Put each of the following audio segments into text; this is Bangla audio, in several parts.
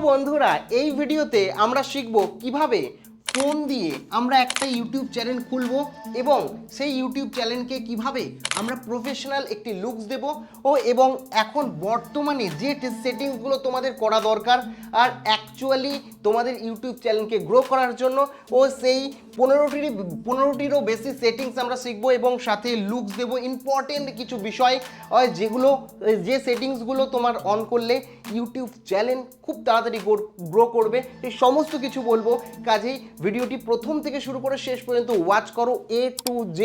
বন্ধুরা এই ভিডিওতে আমরা শিখব কিভাবে ফোন দিয়ে আমরা একটা ইউটিউব চ্যানেল খুলব এবং সেই ইউটিউব চ্যানেলকে কিভাবে আমরা প্রফেশনাল একটি লুকস দেব এবং এখন বর্তমানে যে সেটিংসগুলো তোমাদের করা দরকার আর অ্যাকচুয়ালি তোমাদের ইউটিউব চ্যানেলকে গ্রো করার জন্য সেই 15টিরও বেশি সেটিংস আমরা শিখব এবং সাথে লুকস দেব ইম্পর্টেন্ট কিছু বিষয় যে সেটিংসগুলো তোমার অন করলে ইউটিউব চ্যানেল খুব তাড়াতাড়ি গ্রো করবে। এই সমস্ত কিছু বলবো, কাজেই ভিডিওটি প্রথম থেকে শুরু করে শেষ পর্যন্ত ওয়াচ করো। A to Z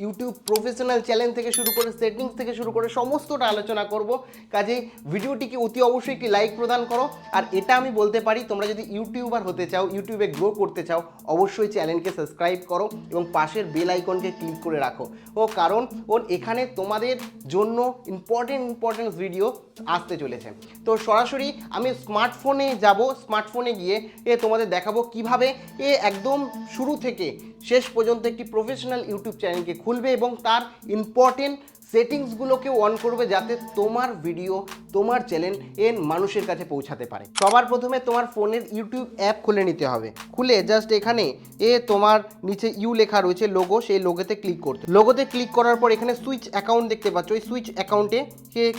YouTube professional channel থেকে শুরু করে সেটিংস থেকে শুরু করে সমস্তটা আলোচনা করব। কাজেই ভিডিওটিকে অতি অবশ্যই একটি লাইক প্রদান করো। আর এটা আমি বলতে পারি, তোমরা যদি ইউটিউবার হতে চাও, ইউটিউবে গ্রো করতে চাও, অবশ্যই চ্যানেলকে সাবস্ক্রাইব করো এবং পাশের বেল আইকনকে ক্লিক করে রাখো। কারণ এখানে তোমাদের জন্য ইম্পর্টেন্ট ভিডিও আসতে চলেছে। তো সরাসরি আমি স্মার্টফোনে যাব, স্মার্টফোনে গিয়ে তোমাদের দেখাবো কিভাবে একদম শুরু থেকে শেষ পর্যন্ত একটি প্রফেশনাল ইউটিউব চ্যানেলকে খুলবে এবং তার ইম্পর্টেন্ট সেটিংসগুলোকে অন করবে যাতে তোমার ভিডিও, তোমার চ্যানেল মানুষের কাছে পৌঁছাতে পারে। সবার প্রথমে তোমার ফোনের ইউটিউব অ্যাপ খুলে নিতে হবে। খুলে জাস্ট এখানে তোমার নিচে ইউ লেখা রয়েছে লোগো, সেই লোগোতে ক্লিক করতে। লোগোতে ক্লিক করার পর এখানে সুইচ অ্যাকাউন্ট দেখতে পাচ্ছ, ওই সুইচ অ্যাকাউন্টে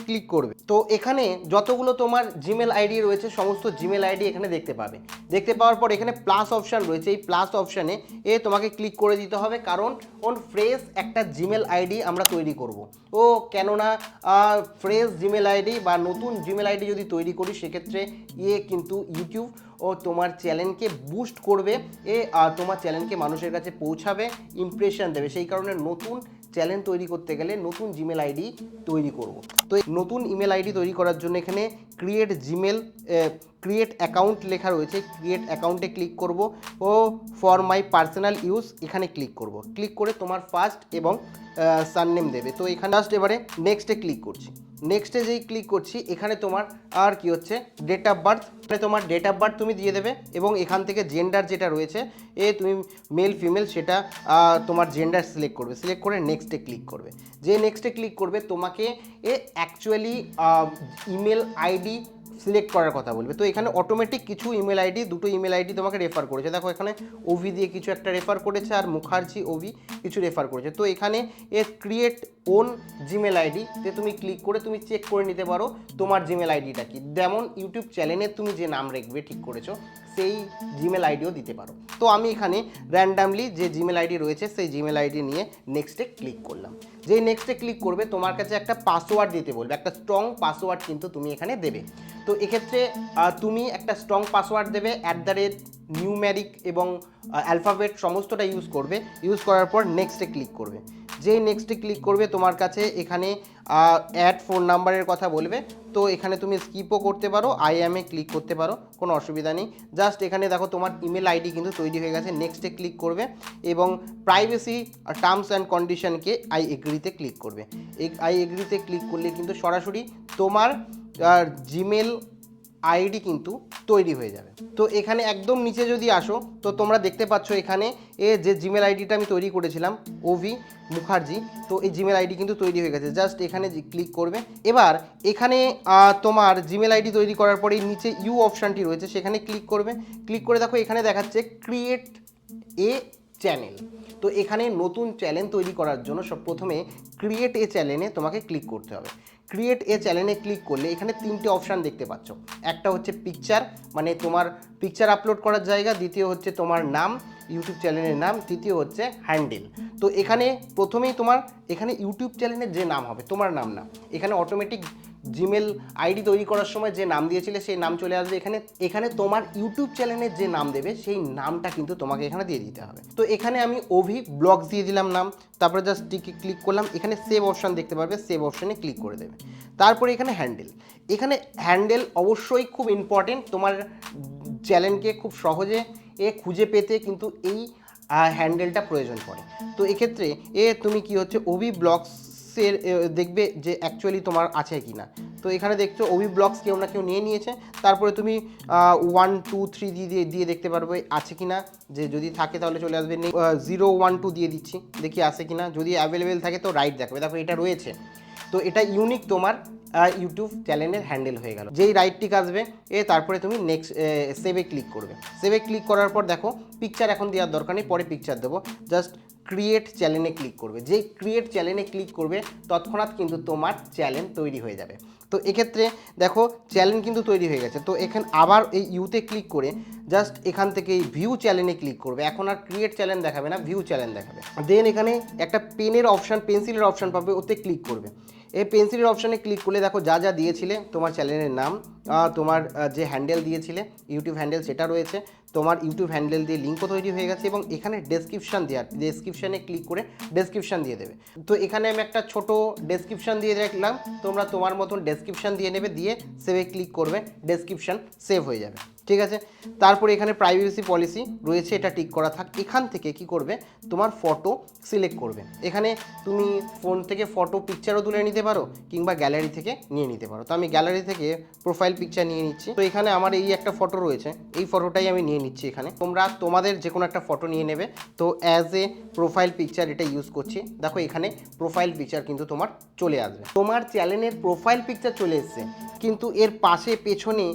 ক্লিক করবে। তো এখানে যতগুলো তোমার জিমেল আইডি রয়েছে সমস্ত জিমেল আইডি এখানে দেখতে পাবে। দেখতে পাওয়ার পর এখানে প্লাস অপশান রয়েছে, এই প্লাস অপশানে তোমাকে ক্লিক করে দিতে হবে, কারণ ফ্রেশ একটা জিমেল আইডি আমরা তৈরি করব। কেননা ফ্রেশ জিমেল আইডি বা নতুন জিমেল আইডি যদি তৈরি করি সেক্ষেত্রে কিন্তু ইউটিউব তোমার চ্যানেলকে বুস্ট করবে, তোমার চ্যানেলকে মানুষের কাছে পৌঁছাবে, ইমপ্রেশন দেবে। সেই কারণে নতুন চ্যানেল তৈরি করতে গেলে নতুন জিমেল আইডি তৈরি করব। তো নতুন ইমেল আইডি তৈরি করার জন্য এখানে ক্রিয়েট অ্যাকাউন্ট লেখা রয়েছে, ক্রিয়েট অ্যাকাউন্টে ক্লিক করব ফর মাই পার্সোনাল ইউজ এখানে ক্লিক করব। ক্লিক করে তোমার ফার্স্ট এবং সারনেম দেবে। তো এখানে জাস্ট এবারে নেক্সটে ক্লিক করছি। নেক্সটে যেই ক্লিক করছি এখানে তোমার আর কি হচ্ছে ডেট অফ বার্থ, তোমার ডেট অফ বার্থ তুমি দিয়ে দেবে এবং এখান থেকে জেন্ডার যেটা রয়েছে তুমি মেল ফিমেল সেটা তোমার জেন্ডার সিলেক্ট করবে। সিলেক্ট করে নেক্সটে ক্লিক করবে। যে নেক্সটে ক্লিক করবে তোমাকে অ্যাকচুয়ালি ইমেল আইডি সিলেক্ট করার কথা বলবে। তো এখানে অটোমেটিক কিছু ইমেল আইডি, দুটো ইমেল আইডি তোমাকে রেফার করেছে। দেখো এখানে ওভি দিয়ে কিছু একটা রেফার করেছে আর মুখার্জি ওভি কিছু রেফার করেছে। তো এখানে ক্রিয়েট ওন জিমেল আইডি তে তুমি ক্লিক করে তুমি চেক করে নিতে পারো তোমার জিমেল আইডিটা কি। যেমন ইউটিউব চ্যানেলে তুমি যে নাম রাখবে ঠিক করেছো সেই জিমেল আইডিও দিতে পারো। তো আমি এখানে র্যান্ডামলি যে জিমেল আইডি রয়েছে সেই জিমেল আইডি নিয়ে নেক্সটে ক্লিক করলাম। যেই নেক্সটে ক্লিক করবে তোমার কাছে একটা পাসওয়ার্ড দিতে বলবে, একটা স্ট্রং পাসওয়ার্ড কিন্তু তুমি এখানে দেবে। তো এক্ষেত্রে তুমি একটা স্ট্রং পাসওয়ার্ড দেবে, নিউম্যারিক এবং অ্যালফাবেট সমস্তটা ইউজ করবে। ইউজ করার পর নেক্সটে ক্লিক করবে। যেই নেক্সটে ক্লিক করবে তোমার কাছে এখানে অ্যাড ফোন নাম্বারের কথা বলবে। তো এখানে তুমি স্কিপও করতে পারো, আইএমএ ক্লিক করতে পারো, কোনো অসুবিধা নেই। জাস্ট এখানে দেখো তোমার ইমেল আইডি কিন্তু তৈরি হয়ে গেছে। নেক্সটে ক্লিক করবে এবং প্রাইভেসি টার্মস অ্যান্ড কন্ডিশনকে আই এগ্রিতে ক্লিক করবে। আই এগ্রিতে ক্লিক করলে কিন্তু সরাসরি তোমার জিমেল আইডি কিন্তু তৈরি হয়ে যাবে। তো এখানে একদম নিচে যদি আসো তো তোমরা দেখতে পাচ্ছ এখানে যে জিমেল আইডিটা আমি তৈরি করেছিলাম ওভি মুখার্জি, তো এই জিমেল আইডি কিন্তু তৈরি হয়ে গেছে। জাস্ট এখানে ক্লিক করবে। এবার এখানে তোমার জিমেল আইডি তৈরি করার পরে নিচে ইউ অপশানটি রয়েছে সেখানে ক্লিক করবে। ক্লিক করে দেখো এখানে দেখাচ্ছে ক্রিয়েট এ চ্যানেল। তো এখানে নতুন চ্যানেল তৈরি করার জন্য সব প্রথমে ক্রিয়েট এ চ্যানেলে তোমাকে ক্লিক করতে হবে। ক্রিয়েট এ চ্যানেলে ক্লিক করলে এখানে তিনটে অপশান দেখতে পাচ্ছ। একটা হচ্ছে পিকচার, মানে তোমার পিকচার আপলোড করার জায়গা, দ্বিতীয় হচ্ছে তোমার নাম, ইউটিউব চ্যানেলের নাম, তৃতীয় হচ্ছে হ্যান্ডেল। তো এখানে প্রথমেই তোমার এখানে ইউটিউব চ্যানেলের যে নাম হবে তোমার নাম না, এখানে অটোমেটিক জিমেল আইডি তৈরি করার সময় যে নাম দিয়েছিলে সেই নাম চলে আসবে। এখানে তোমার ইউটিউব চ্যানেলের যে নাম দেবে সেই নামটা কিন্তু তোমাকে এখানে দিয়ে দিতে হবে। তো এখানে আমি ওভি ব্লগস দিয়ে দিলাম নাম, তারপরে জাস্ট ক্লিক করলাম। এখানে সেভ অপশান দেখতে পারবে, সেভ অপশানে ক্লিক করে দেবে। তারপরে এখানে হ্যান্ডেল অবশ্যই খুব ইম্পর্টেন্ট, তোমার চ্যানেলকে খুব সহজে খুঁজে পেতে কিন্তু এই হ্যান্ডেলটা প্রয়োজন পড়ে। তো এক্ষেত্রে তুমি কি হচ্ছে ওভি ব্লগস দেখবে যে অ্যাকচুয়ালি তোমার আছে কি না। তো এখানে দেখছো ওভি ব্লগস কেউ না কেউ নিয়ে নিয়েছে। তারপরে তুমি 1 2 3 দিয়ে দেখতে পারবে আছে কি না, যে যদি থাকে তাহলে চলে আসবে। 0 1 2 দিয়ে দিচ্ছি, দেখি আছে কি না। যদি অ্যাভেলেবেল থাকে তো রাইট দেখাবে, দেখো এটা রয়েছে। তো এটা ইউনিক তোমার ইউটিউব চ্যানেলের হ্যান্ডেল হয়ে গেল। যেই রাইট টিক আসবে তারপরে তুমি নেক্সট সেভে ক্লিক করবে। সেভে ক্লিক করার পর দেখো পিকচার এখন দেওয়ার দরকার নেই, পরে পিকচার দেবো। জাস্ট ক্রিয়েট চ্যানেলে ক্লিক করবে। যেই ক্রিয়েট চ্যানেলে ক্লিক করবে তৎক্ষণাৎ কিন্তু তোমার চ্যানেল তৈরি হয়ে যাবে। তো এক্ষেত্রে দেখো চ্যানেল কিন্তু তৈরি হয়ে গেছে। তো এখানে আবার এই ইউতে ক্লিক করে জাস্ট এখান থেকে এই ভিউ চ্যানেলে ক্লিক করবে। এখন আর ক্রিয়েট চ্যানেল দেখাবে না, ভিউ চ্যানেল দেখাবে। দেন এখানে একটা পেনের অপশান, পেন্সিলের অপশান পাবে, ওতে ক্লিক করবে। এই পেন্সিলের অপশানে ক্লিক করলে দেখো যা যা দিয়েছিলে, তোমার চ্যানেলের নাম, তোমার যে হ্যান্ডেল দিয়েছিলে ইউটিউব হ্যান্ডেল সেটা রয়েছে, তোমার ইউটিউব হ্যান্ডেল দিয়ে লিঙ্কও তৈরি হয়ে গেছে, এবং এখানে ডেসক্রিপশান দেওয়ার, ডেসক্রিপশানে ক্লিক করে ডেসক্রিপশান দিয়ে দেবে। তো এখানে আমি একটা ছোট ডেসক্রিপশান দিয়ে রাখলাম, তোমরা তোমার মতন ডেসক্রিপশান দিয়ে নেবে, দিয়ে সেভে ক্লিক করবে, ডেসক্রিপশান সেভ হয়ে যাবে। ঠিক আছে, তারপরে এখানে প্রাইভেসি পলিসি রয়েছে, এটা টিক করা থাক। এখান থেকে কি করবে, তোমার ফটো সিলেক্ট করবে। এখানে তুমি ফোন থেকে ফটো পিকচারও তুলে নিতে পারো, কিংবা গ্যালারি থেকে নিয়ে নিতে পারো। তো আমি গ্যালারি থেকে প্রোফাইল পিকচার নিয়ে নিচ্ছি। তো এখানে আমার এই একটা ফটো রয়েছে, এই ফটোটাই আমি নিয়ে নিচ্ছি। এখানে তোমরা তোমাদের যে কোনো একটা ফটো নিয়ে নেবে। তো অ্যাজ এ প্রোফাইল পিকচার এটা ইউজ করছি। দেখো এখানে প্রোফাইল পিকচার কিন্তু তোমার চলে আসবে। তোমার চ্যানেলের প্রোফাইল পিকচার চলে এসছে, কিন্তু এর পাশে পেছনে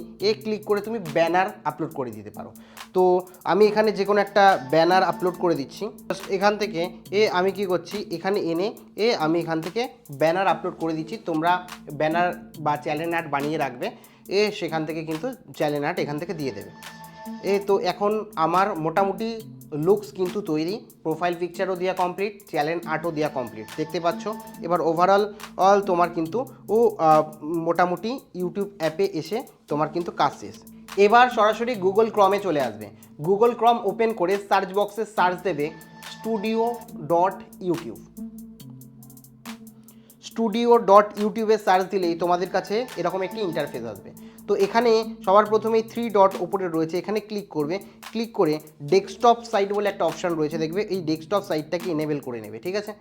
ক্লিক করে তুমি ব্যানার আপলোড করে দিতে পারো। তো আমি এখানে যে কোনো একটা ব্যানার আপলোড করে দিচ্ছি। এখান থেকে আমি কি করছি, এখানে এনে আমি এখান থেকে ব্যানার আপলোড করে দিচ্ছি। তোমরা ব্যানার বা চ্যানেল আর্ট বানিয়ে রাখবে, সেখান থেকে কিন্তু চ্যানেল আর্ট এখান থেকে দিয়ে দেবে। তো এখন আমার মোটামুটি লুকস কিন্তু তৈরি, প্রোফাইল পিকচারও দেওয়া কমপ্লিট, চ্যানেল আর্টও দেওয়া কমপ্লিট, দেখতে পাচ্ছ। এবার ওভারঅল তোমার কিন্তু মোটামুটি ইউটিউব অ্যাপে এসে তোমার কিন্তু কাজ শেষ। এবার সরাসরি গুগল ক্রমে চলে আসবে। গুগল ক্রম ওপেন করে সার্চ বক্সে সার্চ দেবে studio.youtube। studio.youtube-এ সার্চ দিলেই তোমাদের কাছে এরকম একটি ইন্টারফেস আসবে। তো এখানে সবার প্রথমেই 3 ডট ওপরে রয়েছে, এখানে ক্লিক করবে। ক্লিক করে ডেস্কটপ সাইট বলে একটা অপশান রয়েছে, দেখবে এই ডেস্কটপ সাইটটাকে এনেবেল করে নেবে। ঠিক আছে,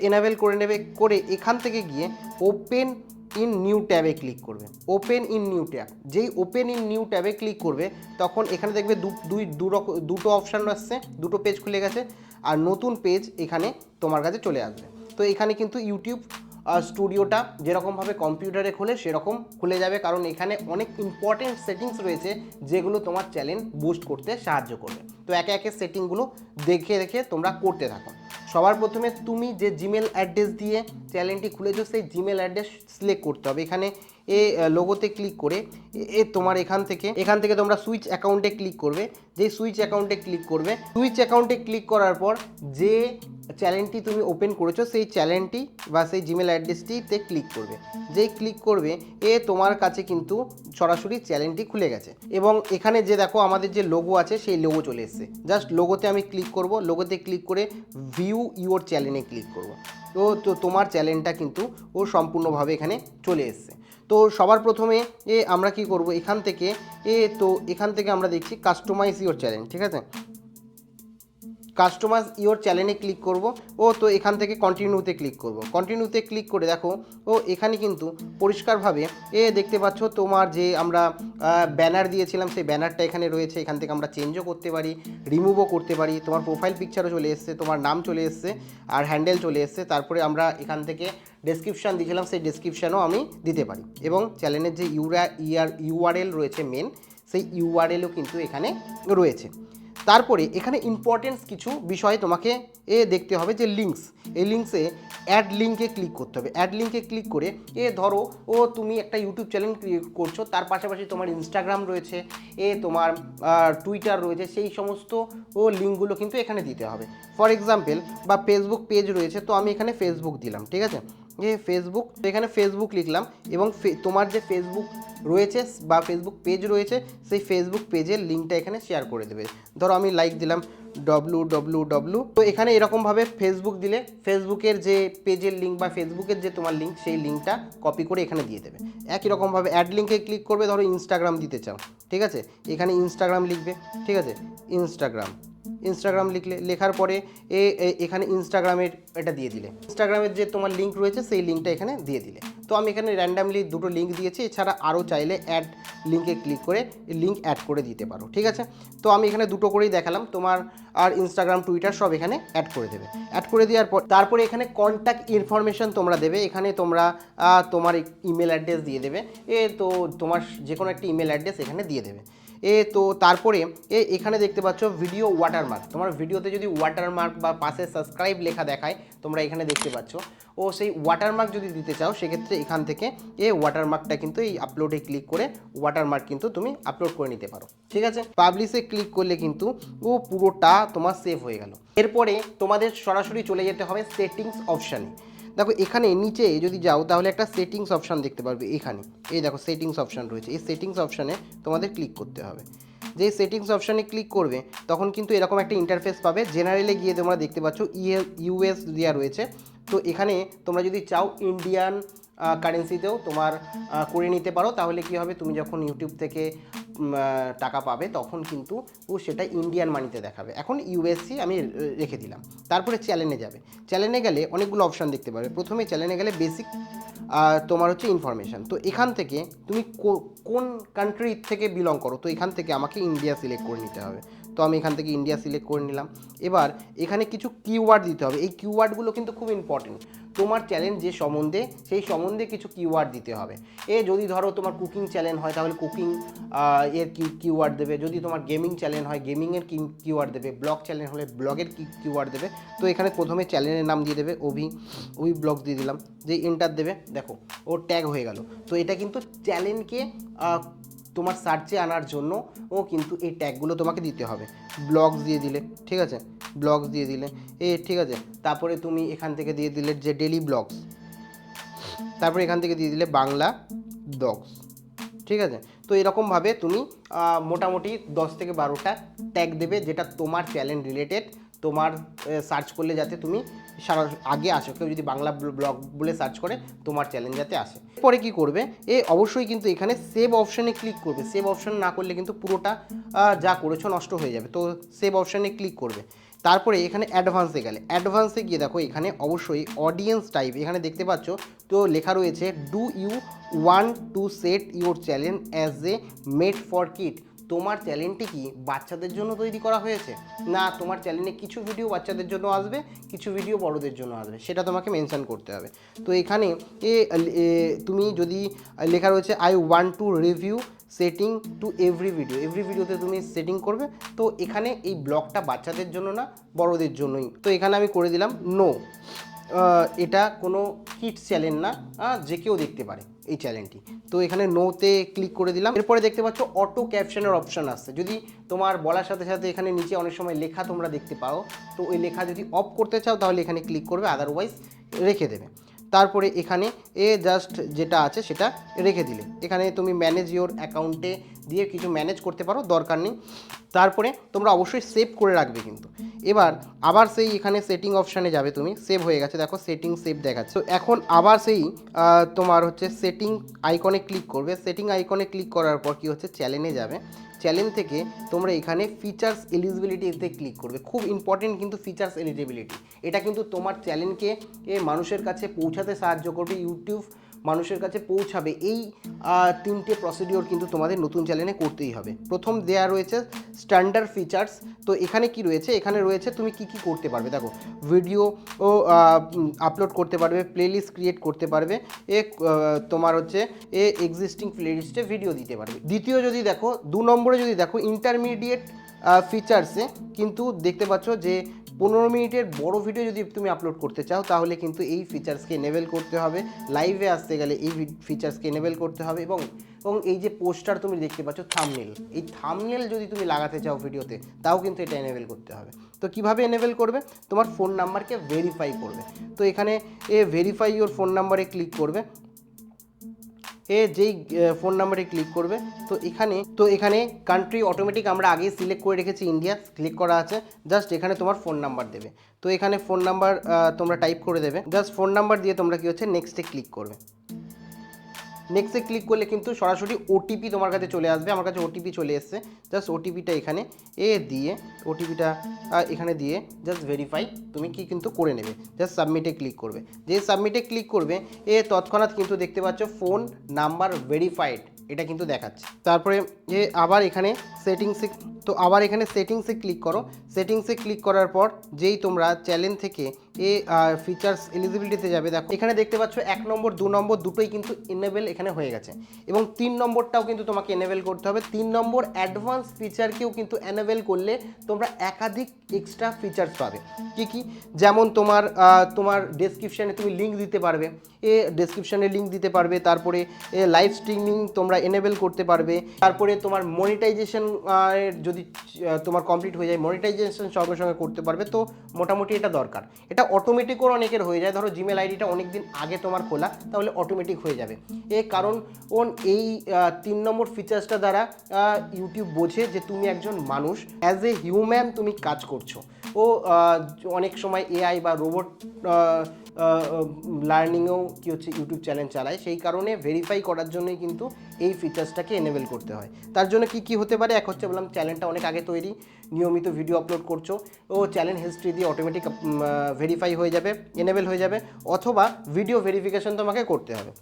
এনেবেল করে নেবে। করে এখান থেকে গিয়ে ওপেন ইন নিউ ট্যাবে ক্লিক করবে। ওপেন ইন নিউ ট্যাব, যেই ওপেন ইন নিউ ট্যাবে ক্লিক করবে তখন এখানে দেখবে দুটো অপশান আসছে, দুটো পেজ খুলে গেছে, আর নতুন পেজ এখানে তোমার কাছে চলে আসবে। তো এখানে কিন্তু ইউটিউব স্টুডিওটা যেরকমভাবে কম্পিউটারে খোলে সেরকম খুলে যাবে, কারণ এখানে অনেক ইম্পর্টেন্ট সেটিংস রয়েছে যেগুলো তোমার চ্যানেল বুস্ট করতে সাহায্য করবে। তো একে একে সেটিংগুলো দেখে দেখে তোমরা করতে থাকো। সবার প্রথমে তুমি যে জিমেল অ্যাড্রেস দিয়ে চ্যানেলটি খুলেছো সেই জিমেল অ্যাড্রেস সিলেক্ট করতে হবে। এখানে লোগোতে ক্লিক করে তোমার এখান থেকে তোমরা সুইচ অ্যাকাউন্টে ক্লিক করবে। যেই সুইচ অ্যাকাউন্টে ক্লিক করবে, সুইচ অ্যাকাউন্টে ক্লিক করার পর যে চ্যানেলটি তুমি ওপেন করেছো সেই চ্যানেলটি বা সেই জিমেল অ্যাড্রেসটিতে ক্লিক করবে। যেই ক্লিক করবে তোমার কাছে কিন্তু সরাসরি চ্যানেলটি খুলে গেছে, এবং এখানে যে দেখো আমাদের যে লোগো আছে সেই লোগো চলে এসেছে। জাস্ট লোগোতে আমি ক্লিক করব, লোগোতে ক্লিক করে ভিউ ইউর চ্যানেলে ক্লিক করব। তো তোমার চ্যানেলটা কিন্তু সম্পূর্ণভাবে এখানে চলে এসেছে। তো সবার প্রথমে আমরা কি করব, এখান থেকে আমরা দেখছি কাস্টমাইজ ইওর চ্যানেল। ঠিক আছে, কাস্টমাইজ ইওর চ্যানেলে ক্লিক করব। তো এখান থেকে কন্টিনিউতে ক্লিক করব। কন্টিনিউতে ক্লিক করে দেখো এখানে কিন্তু পরিষ্কারভাবে দেখতে পাচ্ছ তোমার যে আমরা ব্যানার দিয়েছিলাম সেই ব্যানারটা এখানে রয়েছে। এখান থেকে আমরা চেঞ্জও করতে পারি, রিমুভও করতে পারি। তোমার প্রোফাইল পিকচারও চলে এসছে, তোমার নাম চলে এসছে, আর হ্যান্ডেল চলে এসছে। তারপরে আমরা এখান থেকে ডেসক্রিপশান দিয়েছিলাম, সেই ডেসক্রিপশানও আমি দিতে পারি, এবং চ্যানেলের যে ইউআরএল রয়েছে মেন, সেই ইউআরএলও কিন্তু এখানে রয়েছে। তারপরে এখানে ইম্পর্টেন্স কিছু বিষয় তোমাকে দেখতে হবে, যে লিঙ্কস, এই লিঙ্কসে অ্যাড লিঙ্কে ক্লিক করতে হবে। অ্যাড লিঙ্কে ক্লিক করে ধরো তুমি একটা ইউটিউব চ্যানেল ক্রিয়েট করছো, তার পাশাপাশি তোমার ইনস্টাগ্রাম রয়েছে, তোমার টুইটার রয়েছে, সেই সমস্ত লিঙ্কগুলো কিন্তু এখানে দিতে হবে। ফর এক্সাম্পল বা ফেসবুক পেজ রয়েছে, তো আমি এখানে ফেসবুক দিলাম। ঠিক আছে, ফেসবুক, তো এখানে ফেসবুক লিখলাম, এবং তোমার যে ফেসবুক রয়েছে বা ফেসবুক পেজ রয়েছে সেই ফেসবুক পেজের লিঙ্কটা এখানে শেয়ার করে দেবে। ধরো আমি লাইক দিলাম www, তো এখানে এরকমভাবে ফেসবুক দিলে ফেসবুকের যে পেজের লিঙ্ক বা ফেসবুকের যে তোমার লিঙ্ক সেই লিঙ্কটা কপি করে এখানে দিয়ে দেবে। একই রকমভাবে অ্যাড লিঙ্কে ক্লিক করবে। ধরো ইনস্টাগ্রাম দিতে চাও, ঠিক আছে, এখানে ইনস্টাগ্রাম লিখবে। ঠিক আছে, ইনস্টাগ্রাম লেখার পরে এখানে ইনস্টাগ্রামের এটা দিয়ে দিলে, ইনস্টাগ্রামের যে তোমার লিঙ্ক রয়েছে সেই লিঙ্কটা এখানে দিয়ে দিলে। তো আমি এখানে র্যান্ডামলি দুটো লিঙ্ক দিয়েছি, এছাড়া আরও চাইলে অ্যাড লিঙ্কে ক্লিক করে লিঙ্ক অ্যাড করে দিতে পারো, ঠিক আছে। তো আমি এখানে দুটো করেই দেখালাম, তোমার আর ইনস্টাগ্রাম টুইটার সব এখানে অ্যাড করে দেবে। অ্যাড করে দেওয়ার পর তারপরে এখানে কন্ট্যাক্ট ইনফরমেশন তোমরা দেবে, এখানে তোমরা তোমার ইমেল অ্যাড্রেস দিয়ে দেবে, তো তোমার যে কোনো একটা ইমেল অ্যাড্রেস এখানে দিয়ে দেবে। তো তারপরে এখানে দেখতে পাচ্ছ ভিডিও ওয়াটারমার্ক, তোমার ভিডিওতে যদি ওয়াটারমার্ক বা পাশে সাবস্ক্রাইব লেখা দেখায় তোমরা এখানে দেখতে পাচ্ছ, সেই ওয়াটারমার্ক যদি দিতে চাও সেক্ষেত্রে এখান থেকে ওয়াটারমার্কটা কিন্তু এই আপলোডে ক্লিক করে ওয়াটারমার্ক কিন্তু তুমি আপলোড করে নিতে পারো, ঠিক আছে। পাবলিশে ক্লিক করলে কিন্তু পুরোটা তোমার সেভ হয়ে গেল। এরপরে তোমাদের সরাসরি চলে যেতে হবে সেটিংস অপশানে। দেখো এখানে নিচে যদি যাও তাহলে একটা সেটিংস অপশান দেখতে পারবে, এখানে এই দেখো সেটিংস অপশান রয়েছে, এই সেটিংস অপশানে তোমাদের ক্লিক করতে হবে। যে সেটিংস অপশানে ক্লিক করবে তখন কিন্তু এরকম একটা ইন্টারফেস পাবে। জেনারেলে গিয়ে তোমরা দেখতে পাচ্ছ ইউএস দেওয়া রয়েছে, তো এখানে তোমরা যদি চাও ইন্ডিয়ান কারেন্সিতেও তোমার করে নিতে পারো, তাহলে কি হবে, তুমি যখন ইউটিউব থেকে টাকা পাবে তখন কিন্তু সেটা ইন্ডিয়ান মানিতে দেখাবে। এখন ইউএসসি আমি রেখে দিলাম। তারপরে চ্যানেলে যাবে, চ্যানেলে গেলে অনেকগুলো অপশান দেখতে পাবে। প্রথমে চ্যানেলে গেলে বেসিক তোমার হচ্ছে ইনফরমেশান, তো এখান থেকে তুমি কোন কান্ট্রি থেকে বিলং করো, তো এখান থেকে আমাকে ইন্ডিয়া সিলেক্ট করে নিতে হবে, তো আমি এখান থেকে ইন্ডিয়া সিলেক্ট করে নিলাম। এবার এখানে কিছু কিওয়ার্ড দিতে হবে, এই কিওয়ার্ডগুলো কিন্তু খুব ইম্পর্টেন্ট। তোমার চ্যানেল যে সম্বন্ধে সেই সম্বন্ধে কিছু কিওয়ার্ড দিতে হবে। যদি ধরো তোমার কুকিং চ্যানেল হয় তাহলে কুকিং এর কিওয়ার্ড দেবে, যদি তোমার গেমিং চ্যানেল হয় গেমিংয়ের কিওয়ার্ড দেবে, ব্লগ চ্যানেল হলে ব্লগের কিওয়ার্ড দেবে। তো এখানে প্রথমে চ্যানেলের নাম দিয়ে দেবে, অভি ব্লগ দিয়ে দিলাম, যে এন্টার দেবে, দেখো ওর ট্যাগ হয়ে গেল। তো এটা কিন্তু চ্যানেলকে তোমার সার্চে আনার জন্য কিন্তু এই ট্যাগগুলো তোমাকে দিতে হবে। ব্লগস দিয়ে দিলে, ঠিক আছে, ব্লগস দিয়ে দিলে ঠিক আছে। তারপরে তুমি এখান থেকে দিয়ে দিলে যে ডেলি ব্লগস, তারপরে এখান থেকে দিয়ে দিলে বাংলা ব্লগস, ঠিক আছে। তো এরকমভাবে তুমি মোটামুটি 10 থেকে 12টা ট্যাগ দেবে যেটা তোমার চ্যানেল রিলেটেড, তোমার সার্চ করলে যাতে তুমি আগে আসো, কেউ যদি বাংলা ব্লগ বলে সার্চ করে তোমার চ্যানেল যাতে আসে। পরে কি করবে, অবশ্যই কিন্তু এখানে সেভ অপশানে ক্লিক করবে। সেভ অপশান না করলে কিন্তু পুরোটা যা করেছো নষ্ট হয়ে যাবে, তো সেভ অপশানে ক্লিক করবে। তারপরে এখানে অ্যাডভান্সে গেলে, অ্যাডভান্সে গিয়ে দেখো এখানে অবশ্যই অডিয়েন্স টাইপ এখানে দেখতে পাচ্ছ, তো লেখা রয়েছে do you want to set your channel as a made for kid. তোমার চ্যানেলটি কি বাচ্চাদের জন্য তৈরি করা হয়েছে, না তোমার চ্যানেলে কিছু ভিডিও বাচ্চাদের জন্য আসবে, কিছু ভিডিও বড়দের জন্য আসবে, সেটা তোমাকে মেনশন করতে হবে। তো এখানে তুমি যদি লেখা রয়েছে I want to review setting to every ভিডিওতে তুমি সেটিং করবে, তো এখানে এই ব্লগটা বাচ্চাদের জন্য না বড়দের জন্যই। তো এখানে আমি করে দিলাম নো, এটা কোনো কিডস চ্যানেল না, যে কেউ দেখতে পারে এই চ্যানেলটি। তো এখানে নোতে ক্লিক করে দিলাম। এরপরে দেখতে পাচ্ছ অটো ক্যাপশনের অপশান আসছে, যদি তোমার বলার সাথে সাথে এখানে নিচে অনেক সময় লেখা তোমরা দেখতে পাও, তো ওই লেখা যদি অফ করতে চাও তাহলে এখানে ক্লিক করবে, আদারওয়াইজ রেখে দেবে। তারপরে এখানে জাস্ট যেটা আছে সেটা রেখে দিলে, এখানে তুমি ম্যানেজ ইওর অ্যাকাউন্টে দিয়ে কিছু ম্যানেজ করতে পারো, দরকার নেই। তারপরে তোমরা অবশ্যই সেভ করে রাখবে কিন্তু। এবার আবার সেই এখানে সেটিং অপশানে যাবে, তুমি সেভ হয়ে গেছে, দেখো সেটিং সেভ দেখাচ্ছে। তো এখন আবার সেই তোমার হচ্ছে সেটিং আইকনে ক্লিক করবে। সেটিং আইকনে ক্লিক করার পর কি হচ্ছে, চ্যানেলে যাবে, চ্যানেল থেকে তোমরা এখানে ফিচার্স এলিজিবিলিটিতে ক্লিক করবে। খুব ইম্পর্টেন্ট কিন্তু ফিচার্স এলিজিবিলিটি, এটা কিন্তু তোমার চ্যানেলকে মানুষের কাছে পৌঁছাতে সাহায্য করবে, ইউটিউব মানুষের কাছে পৌঁছাবে। এই 3টে প্রসিডিওর কিন্তু তোমাদের নতুন চ্যানেলে করতেই হবে। প্রথম দেয়া রয়েছে স্ট্যান্ডার্ড ফিচার্স, তো এখানে কি রয়েছে, এখানে রয়েছে তুমি কি করতে পারবে, দেখো ভিডিও আপলোড করতে পারবে, প্লেলিস্ট ক্রিয়েট করতে পারবে, তোমার হচ্ছে এক্সিস্টিং প্লেলিস্টে ভিডিও দিতে পারবে। দ্বিতীয় যদি দেখো, 2 নম্বরে যদি দেখো ইন্টারমিডিয়েট ফিচার্সে কিন্তু দেখতে পাচ্ছ যে 15 মিনিটের বড় ভিডিও যদি তুমি আপলোড করতে চাও তাহলে কিন্তু এই ফিচার্সকে এনেবেল করতে হবে, লাইভে আসতে গেলে এই ফিচার্সকে এনেবেল করতে হবে, এবং এই যে পোস্টার তুমি দেখতে পাচ্ছ থাম্বনেল, এই থাম্বনেল যদি তুমি লাগাতে চাও ভিডিওতে তাও কিন্তু এটা এনেবেল করতে হবে। তো কিভাবে এনেবেল করবে, তোমার ফোন নাম্বারকে ভেরিফাই করবে। তো এখানে ভেরিফাই ইওর ফোন নাম্বারে ক্লিক করবে, যেই ফোন নাম্বারে ক্লিক করবে, তো এখানে কান্ট্রি অটোমেটিক আমরা আগেই সিলেক্ট করে রেখেছি, ইন্ডিয়া ক্লিক করা আছে, জাস্ট এখানে তোমার ফোন নাম্বার দেবে। তো এখানে ফোন নাম্বার তোমরা টাইপ করে দেবে, জাস্ট ফোন নাম্বার দিয়ে তোমরা কি হচ্ছে নেক্সটে ক্লিক করবে। নেক্সটে ক্লিক করলে কিন্তু সরাসরি ওটিপি তোমার কাছে চলে আসবে। আমার কাছে ওটিপি চলে এসছে, জাস্ট ওটিপিটা এখানে দিয়ে ওটিপিটা এখানে দিয়ে জাস্ট ভেরিফাই তুমি কি কিন্তু করে নেবে। জাস্ট সাবমিটে ক্লিক করবে, যে সাবমিটে ক্লিক করবে তৎক্ষণাৎ কিন্তু দেখতে পাচ্ছ ফোন নাম্বার ভেরিফাইড এটা কিন্তু দেখাচ্ছে। তারপরে আবার এখানে সেটিংসে, তো আবার এখানে সেটিংসে ক্লিক করো। সেটিংসে ক্লিক করার পর যেই তোমরা চ্যানেল থেকে ফিচার্স এলিজিবিলিটিতে যাবে, দেখো এখানে দেখতে পাচ্ছ 1 নম্বর 2 নম্বর দুটোই কিন্তু এনেবেল এখানে হয়ে গেছে, এবং 3 নম্বরটাও কিন্তু তোমাকে এনেবেল করতে হবে। 3 নম্বর অ্যাডভান্স ফিচারকেও কিন্তু এনেবেল করলে তোমরা একাধিক এক্সট্রা ফিচার্স পাবে। কি কি? যেমন তোমার ডেসক্রিপশানে তুমি লিঙ্ক দিতে পারবে, ডেসক্রিপশানে লিঙ্ক দিতে পারবে। তারপরে লাইভ স্ট্রিমিং তোমরা এনেবেল করতে পারবে। তারপরে তোমার মনিটাইজেশন যদি তোমার কমপ্লিট হয়ে যায়, মনিটাইজেশন সঙ্গে সঙ্গে করতে পারবে। তো মোটামুটি এটা দরকার। এটা অটোমেটিকও অনেকের হয়ে যায়, ধরো জিমেল আইডিটা অনেক দিন আগে তোমার খোলা, তাহলে অটোমেটিক হয়ে যাবে। কারণ এই 3 নম্বর ফিচার্সটা দ্বারা ইউটিউব বোঝে যে তুমি একজন মানুষ, অ্যাজ এ হিউম্যান তুমি কাজ করছো। অনেক সময় এআই বা রোবট লার্নিংয়েও কি হচ্ছে ইউটিউব চ্যানেল চালায়, সেই কারণে ভেরিফাই করার জন্যই কিন্তু এই ফিচার্সটাকে এনেবেল করতে হয়। তার জন্য কি হতে পারে, এক হচ্ছে বললাম চ্যানেলটা অনেক আগে তৈরি, নিয়মিত ভিডিও আপলোড করছো, চ্যানেল হিস্ট্রি দিয়ে অটোমেটিক ভেরিফাই হয়ে যাবে, এনেবেল হয়ে যাবে। অথবা ভিডিও ভেরিফিকেশন তোমাকে করতে হবে,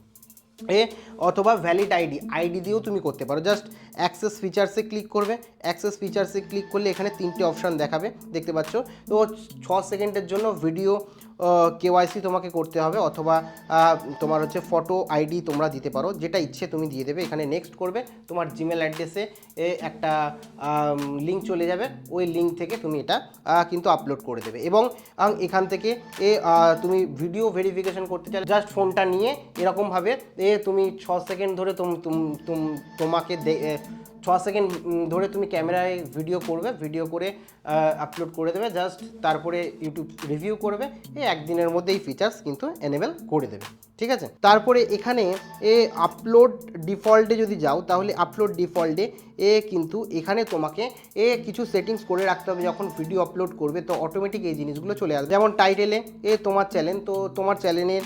অথবা ভ্যালিড আইডি দিয়েও তুমি করতে পারো। জাস্ট অ্যাক্সেস ফিচার্সে ক্লিক করবে। অ্যাক্সেস ফিচার্সে ক্লিক করলে এখানে 3টে অপশান দেখাবে, দেখতে পাচ্ছ। তো 6 সেকেন্ডের জন্য ভিডিও কেওয়াইসি তোমাকে করতে হবে, অথবা তোমার হচ্ছে ফটো আইডি তোমরা দিতে পারো, যেটা ইচ্ছে তুমি দিয়ে দেবে। এখানে নেক্সট করবে, তোমার জিমেল অ্যাড্রেসে একটা লিঙ্ক চলে যাবে, ওই লিঙ্ক থেকে তুমি এটা কিন্তু আপলোড করে দেবে। এবং এখান থেকে তুমি ভিডিও ভেরিফিকেশন করতে চাইলে জাস্ট ফোনটা নিয়ে এরকমভাবে তুমি 6 সেকেন্ড ধরে তোমাকে 6 সেকেন্ড ধরে তুমি ক্যামেরায় ভিডিও করবে, ভিডিও করে আপলোড করে দেবে জাস্ট। তারপরে ইউটিউব রিভিউ করবে, একদিনের মধ্যে এই ফিচার্স কিন্তু এনেবেল করে দেবে, ঠিক আছে। তারপরে এখানে আপলোড ডিফল্টে যদি যাও, তাহলে আপলোড ডিফল্টে কিন্তু এখানে তোমাকে কিছু সেটিংস করে রাখতে হবে। যখন ভিডিও আপলোড করবে তো অটোমেটিক এই জিনিসগুলো চলে আসবে। যেমন টাইটেলে তোমার চ্যানেল, তো তোমার চ্যানেলের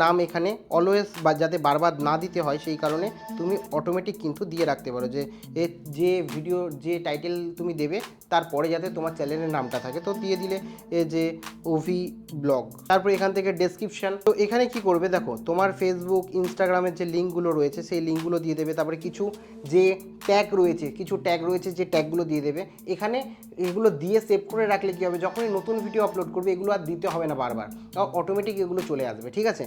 নাম এখানে অলওয়েজ বা যাতে বারবার না দিতে হয়, সেই কারণে তুমি অটোমেটিক কিন্তু দিয়ে রাখতে পারো যে ভিডিও যে টাইটেল তুমি দেবে তারপরে যাতে তোমার চ্যানেলের নামটা থাকে। তো দিয়ে দিলে যে ওভি ব্লগ। তারপর এখান থেকে ডেসক্রিপশান, তো এখানে কি করবে, দেখো তোমার ফেসবুক ইনস্টাগ্রামের যে লিঙ্কগুলো রয়েছে সেই লিঙ্কগুলো দিয়ে দেবে। তারপরে কিছু যে ট্যাগ রয়েছে যে ট্যাগগুলো দিয়ে দেবে। এখানে এগুলো দিয়ে সেভ করে রাখলে কী হবে, যখনই নতুন ভিডিও আপলোড করবে এগুলো আর দিতে হবে না বারবার, অটোমেটিক এগুলো চলে আসবে, ঠিক আছে।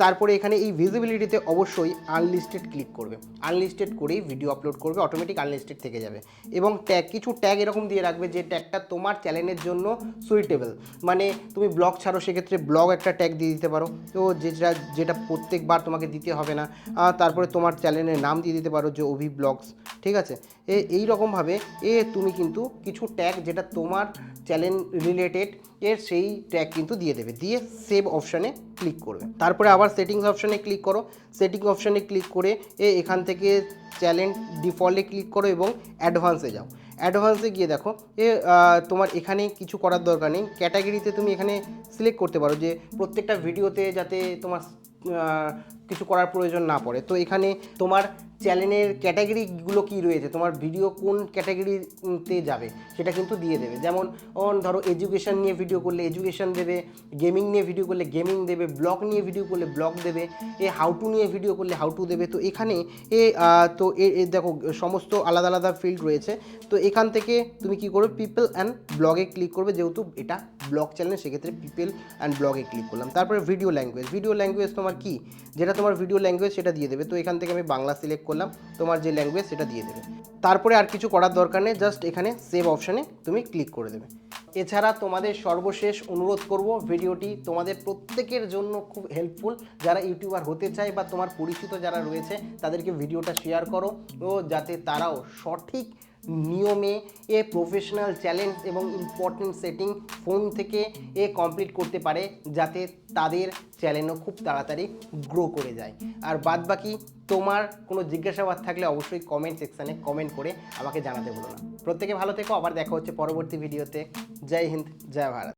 তারপরে এখানে এই ভিজিবিলিটিতে অবশ্যই আনলিস্টেড ক্লিক করবে। আনলিস্টেড করেই ভিডিও আপলোড করবে, অটোমেটিক আনলিস্টেড থেকে যাবে। এবং কিছু ট্যাগ এরকম দিয়ে রাখবে যে ট্যাগটা তোমার চ্যানেলের জন্য সুইটেবল। মানে তুমি ব্লগ ছাড়ো, সেক্ষেত্রে ব্লগ একটা ট্যাগ দিয়ে দিতে পারো, তো যেটা প্রত্যেকবার তোমাকে দিতে হবে না। তারপরে তোমার চ্যানেলের নাম দিয়ে দিতে পারো যে ওভি ব্লগস, ঠিক আছে। এই রকমভাবে তুমি কিন্তু কিছু ট্যাগ যেটা তোমার চ্যানেল রিলেটেড সেই ট্যাগ কিন্তু দিয়ে দেবে, দিয়ে সেভ অপশানে ক্লিক করবে। তারপরে আবার সেটিংস অপশানে ক্লিক করো। সেটিং অপশানে ক্লিক করে এখান থেকে চ্যানেল ডিফল্টে ক্লিক করো এবং অ্যাডভান্সে যাও। অ্যাডভান্সে গিয়ে দেখো তোমার এখানে কিছু করার দরকার নেই। ক্যাটাগরিতে তুমি এখানে সিলেক্ট করতে পারো যে প্রত্যেকটা ভিডিওতে যাতে তোমার কিছু করার প্রয়োজন না পড়ে। তো এখানে তোমার চ্যানেলের ক্যাটাগরিগুলো কী রয়েছে, তোমার ভিডিও কোন ক্যাটাগরিতে যাবে সেটা কিন্তু দিয়ে দেবে। যেমন ধরো এডুকেশন নিয়ে ভিডিও করলে এডুকেশন দেবে, গেমিং নিয়ে ভিডিও করলে গেমিং দেবে, ব্লগ নিয়ে ভিডিও করলে ব্লগ দেবে, হাউ টু নিয়ে ভিডিও করলে হাউ টু দেবে। তো এখানে তো দেখো সমস্ত আলাদা আলাদা ফিল্ড রয়েছে। তো এখান থেকে তুমি কি করবে, পিপল অ্যান্ড ব্লগে ক্লিক করবে, যেহেতু এটা ব্লগ চ্যানেল সেক্ষেত্রে পিপল অ্যান্ড ব্লগে ক্লিক করলাম। তারপরে ভিডিও ল্যাঙ্গুয়েজ তোমার কি, যেটা তোমার ভিডিও ল্যাঙ্গুয়েজ সেটা দিয়ে দেবে। তো এখান থেকে আমি বাংলা সিলেক্ট করলাম, তোমার যে ল্যাঙ্গুয়েজ সেটা দিয়ে দেবে। তারপরে আর কিছু করার দরকার নেই, জাস্ট এখানে সেভ অপশানে তুমি ক্লিক করে দেবে। এছাড়া তোমাদের সর্বশেষ অনুরোধ করব, ভিডিওটি তোমাদের প্রত্যেকের জন্য খুব হেল্পফুল। যারা ইউটিউবার হতে চায় বা তোমার পরিচিত যারা রয়েছে তাদেরকে ভিডিওটা শেয়ার করো, ও যাতে তারাও সঠিক নিয়মে প্রফেশনাল চ্যালেঞ্জ এবং ইম্পর্টেন্ট সেটিং ফোন থেকে কমপ্লিট করতে পারে, যাতে তাদের চ্যানেলও খুব তাড়াতাড়ি গ্রো করে যায়। আর বাদবাকি তোমার কোনো জিজ্ঞাসাবাদ থাকলে অবশ্যই কমেন্ট সেকশানে কমেন্ট করে আমাকে জানাতে ভুলো না। প্রত্যেকে ভালো থেকো, আবার দেখা হচ্ছে পরবর্তী ভিডিওতে। জয় হিন্দ, জয় ভারত।